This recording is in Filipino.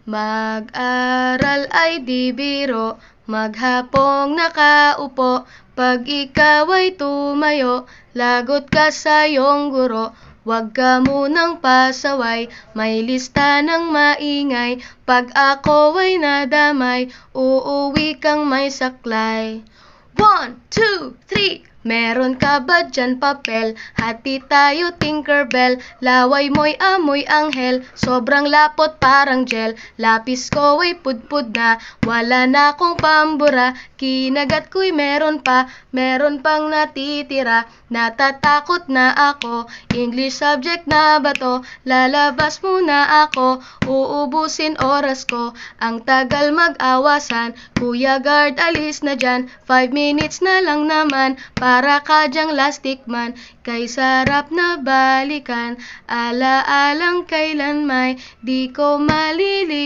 Mag-aral ay di biro, maghapong nakaupo. Pag ikaw ay tumayo, lagot ka sa iyong guro. Huwag ka munang pasaway, may lista ng maingay. Pag ako ay nadamay, uuwi kang may saklay. 1, 2, 3. Meron ka ba dyan papel? Hati tayo Tinkerbell. Laway mo'y amoy anghel, sobrang lapot parang gel. Lapis ko ay pudpud na, wala na akong pambura. Kinagat ko'y meron pang natitira. Natatakot na ako, English subject na ba to? Lalabas muna ako, uubusin oras ko. Ang tagal mag-awasan, Kuya Guard alis na dyan. 5 minutes na lang naman, para ka dyang lastic man. Kay sarap na balikan, ala-alang kailan may di ko malilimutan.